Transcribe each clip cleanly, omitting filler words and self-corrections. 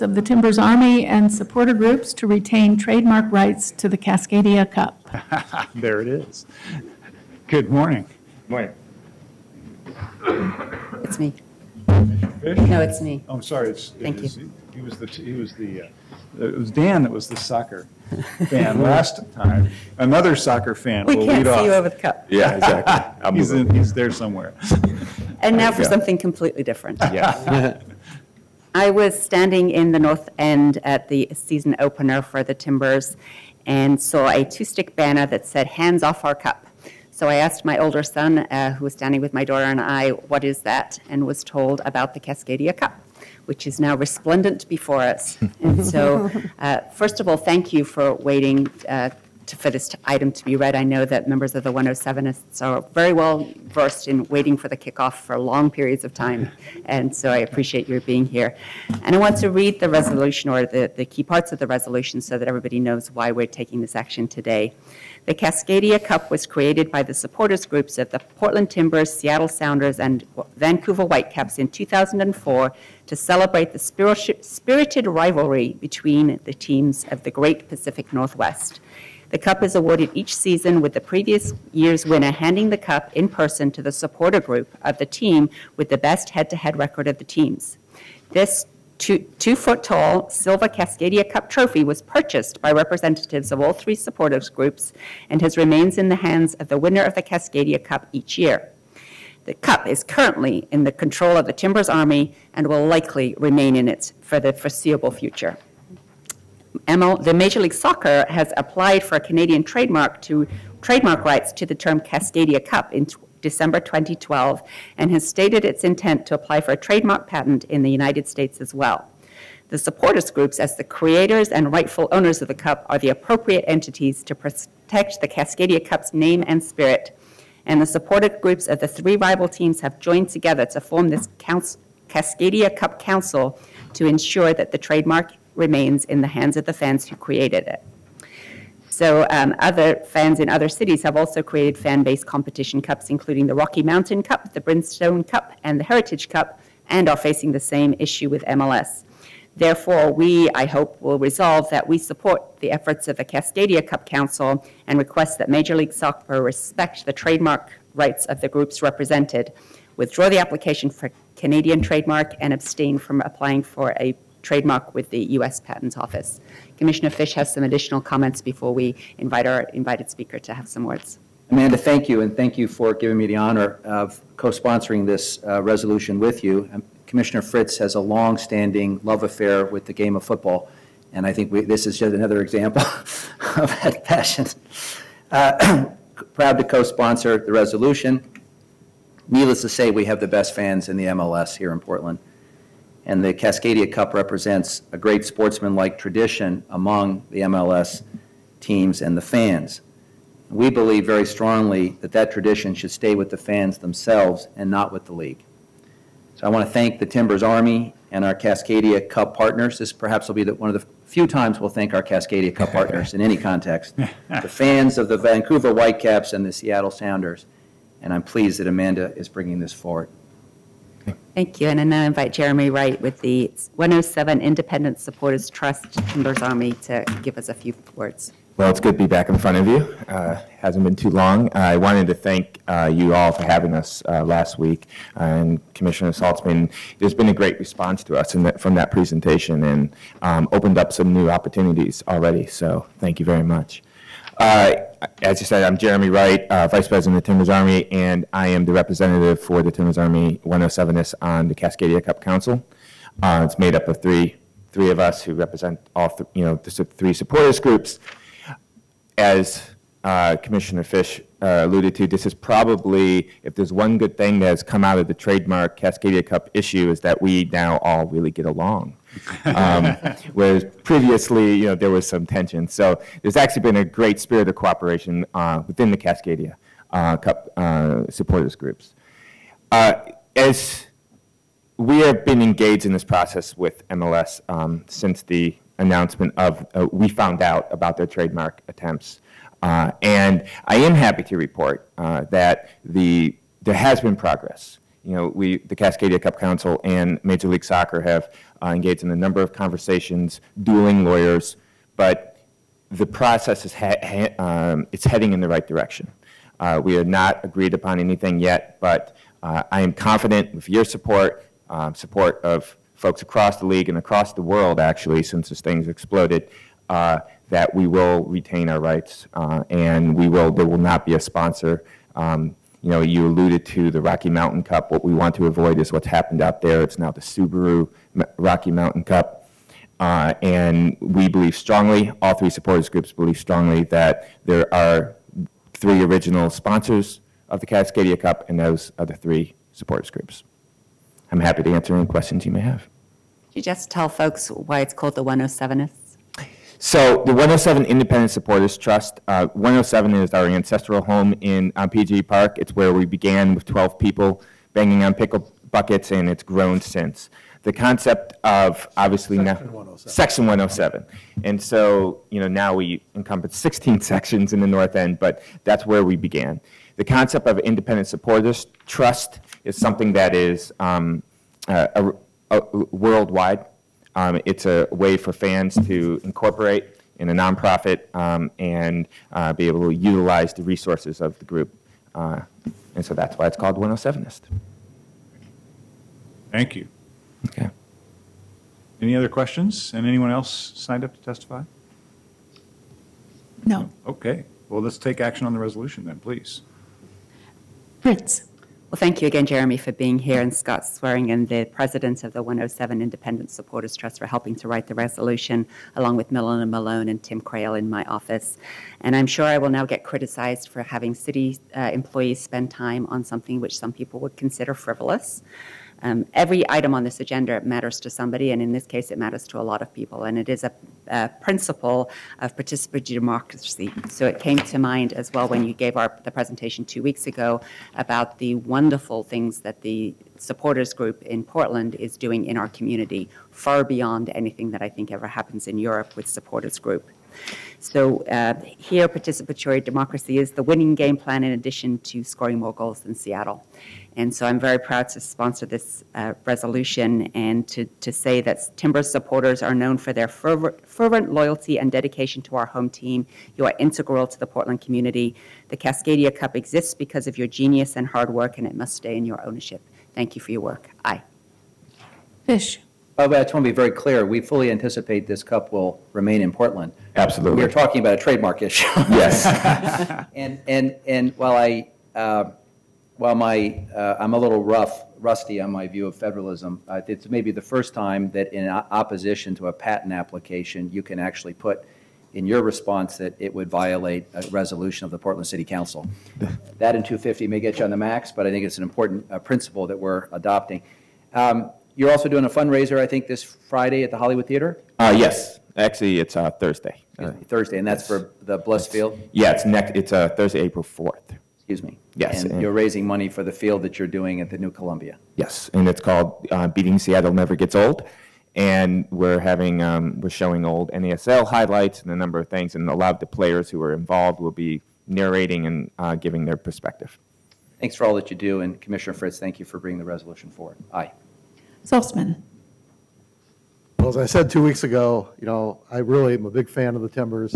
of the Timbers Army and supporter groups to retain trademark rights to the Cascadia Cup. There it is. Good morning. Morning. It's me. Fish? No, it's me. Oh, I'm sorry. Thank you. It was Dan that was the soccer fan last time. Another soccer fan We will can't lead off. see you over the cup. Yeah, exactly. He's there somewhere. And now for Yeah. something completely different. Yeah. I was standing in the North End at the season opener for the Timbers and saw a two-stick banner that said, "Hands off our cup." So I asked my older son, who was standing with my daughter and I, what is that? And was told about the Cascadia Cup, which is now resplendent before us. And so, first of all, thank you for waiting for this item to be read. I know that members of the 107ists are very well versed in waiting for the kickoff for long periods of time, and so I appreciate your being here. And I want to read the resolution, or the key parts of the resolution, so that everybody knows why we're taking this action today. The Cascadia Cup was created by the supporters groups of the Portland Timbers, Seattle Sounders, and Vancouver Whitecaps in 2004 to celebrate the spirited rivalry between the teams of the Great Pacific Northwest. The cup is awarded each season, with the previous year's winner handing the cup in person to the supporter group of the team with the best head-to-head record of the teams. This 2-foot-tall silver Cascadia Cup trophy was purchased by representatives of all three supporters groups and remains in the hands of the winner of the Cascadia Cup each year. The cup is currently in the control of the Timbers Army and will likely remain in it for the foreseeable future. The Major League Soccer has applied for a Canadian trademark rights to the term Cascadia Cup in December 2012 and has stated its intent to apply for a trademark patent in the United States as well. The supporters groups, as the creators and rightful owners of the cup, are the appropriate entities to protect the Cascadia Cup's name and spirit, and the supporter groups of the three rival teams have joined together to form this Cascadia Cup Council to ensure that the trademark remains in the hands of the fans who created it. So other fans in other cities have also created fan-based competition cups, including the Rocky Mountain Cup, the Brimstone Cup, and the Heritage Cup, and are facing the same issue with MLS. Therefore, we, I hope, will resolve that we support the efforts of the Cascadia Cup Council and request that Major League Soccer respect the trademark rights of the groups represented, withdraw the application for Canadian trademark, and abstain from applying for a trademark with the U.S. Patent Office. Commissioner Fish has some additional comments before we invite our invited speaker to have some words. Amanda, thank you, and thank you for giving me the honor of co-sponsoring this resolution with you. Commissioner Fritz has a long-standing love affair with the game of football, and I think this is just another example of that passion. Proud to co-sponsor the resolution. Needless to say, we have the best fans in the MLS here in Portland. And the Cascadia Cup represents a great sportsmanlike tradition among the MLS teams and the fans. We believe very strongly that that tradition should stay with the fans themselves and not with the league. So I want to thank the Timbers Army and our Cascadia Cup partners. This perhaps will be one of the few times we'll thank our Cascadia Cup partners in any context. The fans of the Vancouver Whitecaps and the Seattle Sounders. And I'm pleased that Amanda is bringing this forward. Thank you, and I now invite Jeremy Wright with the 107 Independent Supporters Trust Timbers Army to give us a few words. Well, it's good to be back in front of you. Hasn't been too long. I wanted to thank you all for having us last week, and Commissioner Saltzman. There's been a great response to us from that presentation, and opened up some new opportunities already, so thank you very much. As you said, I'm Jeremy Wright, Vice President of the Timbers Army, and I am the representative for the Timbers Army 107ists on the Cascadia Cup Council. It's made up of three of us who represent all the three supporters groups. As Commissioner Fish alluded to, this is probably, if there's one good thing that has come out of the trademark Cascadia Cup issue, is that we now all really get along. Whereas previously, there was some tension. So there's actually been a great spirit of cooperation within the Cascadia Cup supporters groups. As we have been engaged in this process with MLS since the announcement of, we found out about their trademark attempts. And I am happy to report that there has been progress the Cascadia Cup Council and Major League Soccer have engaged in a number of conversations, dueling lawyers, but the process is it's heading in the right direction. We have not agreed upon anything yet, but I am confident with your support, support of folks across the league and across the world, actually, since this thing's exploded, that we will retain our rights, and there will not be a sponsor. You alluded to the Rocky Mountain Cup. What we want to avoid is what's happened out there. It's now the Subaru Rocky Mountain Cup. And we believe strongly, all three supporters groups believe strongly, that there are 3 original sponsors of the Cascadia Cup, and those are the 3 supporters groups. I'm happy to answer any questions you may have. Could you just tell folks why it's called the 107ists? So the 107 Independent Supporters Trust, 107 is our ancestral home in PG Park. It's where we began with 12 people banging on pickle buckets, and it's grown since. The concept of, obviously now, Section 107. And so, now we encompass 16 sections in the North End, but that's where we began. The concept of Independent Supporters Trust is something that is worldwide. It's a way for fans to incorporate in a nonprofit and be able to utilize the resources of the group. And so that's why it's called 107ist. Thank you. Okay. Any other questions? And anyone else signed up to testify? No. Okay. Well, let's take action on the resolution then, please. Fritz. Well, thank you again, Jeremy, for being here, and Scott swearing in the president of the 107 Independent Supporters Trust for helping to write the resolution, along with Milena Malone and Tim Crail in my office. And I'm sure I will now get criticized for having city employees spend time on something which some people would consider frivolous. Every item on this agenda matters to somebody, and in this case, it matters to a lot of people. And it is a principle of participatory democracy. So it came to mind as well when you gave the presentation 2 weeks ago about the wonderful things that the supporters group in Portland is doing in our community, far beyond anything that I think ever happens in Europe with supporters group. So here, participatory democracy is the winning game plan in addition to scoring more goals than Seattle. And so I'm very proud to sponsor this resolution and to say that Timbers supporters are known for their fervent loyalty and dedication to our home team. You are integral to the Portland community. The Cascadia Cup exists because of your genius and hard work, and it must stay in your ownership. Thank you for your work. Aye. Fish. But I just want to be very clear. We fully anticipate this cup will remain in Portland. Absolutely. We're talking about a trademark issue. Yes. and while I'm a little rusty on my view of federalism, it's maybe the first time that in opposition to a patent application, you can actually put in your response that it would violate a resolution of the Portland City Council. That and 250 may get you on the max, but I think it's an important principle that we're adopting. You're also doing a fundraiser, I think, this Friday at the Hollywood Theater? Yes. Actually, it's Thursday. Thursday, and that's for the Bliss Field? Yeah, it's Thursday, April 4th. Excuse me. Yes. And you're raising money for the field that you're doing at the New Columbia. Yes, and it's called Beating Seattle Never Gets Old. And we're showing old NASL highlights and a number of things, and a lot of the players who are involved will be narrating and giving their perspective. Thanks for all that you do, and Commissioner Fritz, thank you for bringing the resolution forward. Aye. Saltzman. Well, as I said 2 weeks ago, I really am a big fan of the Timbers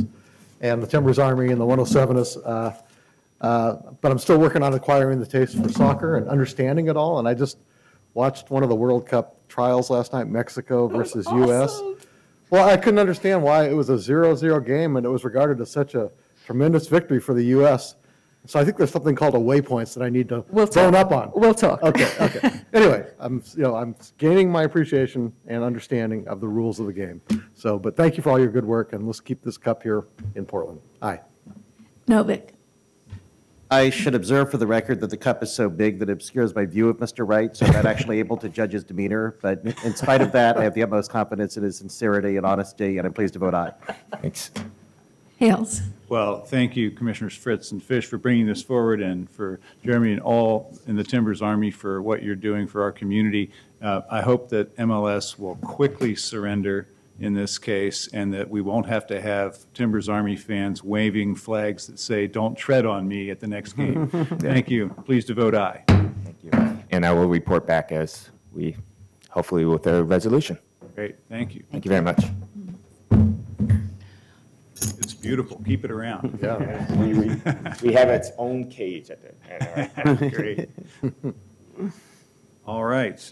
and the Timbers Army and the 107ists, but I'm still working on acquiring the taste for soccer and understanding it all, and I just watched one of the World Cup trials last night, Mexico versus U.S. Well, I couldn't understand why it was a 0-0 game and it was regarded as such a tremendous victory for the U.S. So I think there's something called a waypoints that I need to bone up on. We'll talk. Okay. Anyway, I'm gaining my appreciation and understanding of the rules of the game. So, but thank you for all your good work, and let's keep this cup here in Portland. Aye. Novik. I should observe for the record that the cup is so big that it obscures my view of Mr. Wright, so I'm not actually able to judge his demeanor. But in spite of that, I have the utmost confidence in his sincerity and honesty, and I'm pleased to vote aye. Thanks. Hales. Well, thank you, Commissioners Fritz and Fish, for bringing this forward, and for Jeremy and all in the Timbers Army for what you're doing for our community. I hope that MLS will quickly surrender in this case, and that we won't have to have Timbers Army fans waving flags that say, "Don't tread on me" at the next game. Thank you. Pleased to vote aye. Thank you. and I will report back as we, hopefully with a resolution. Great, thank you. Thank you very much. It's beautiful. Keep it around. We have its own cage at the. Great. All right.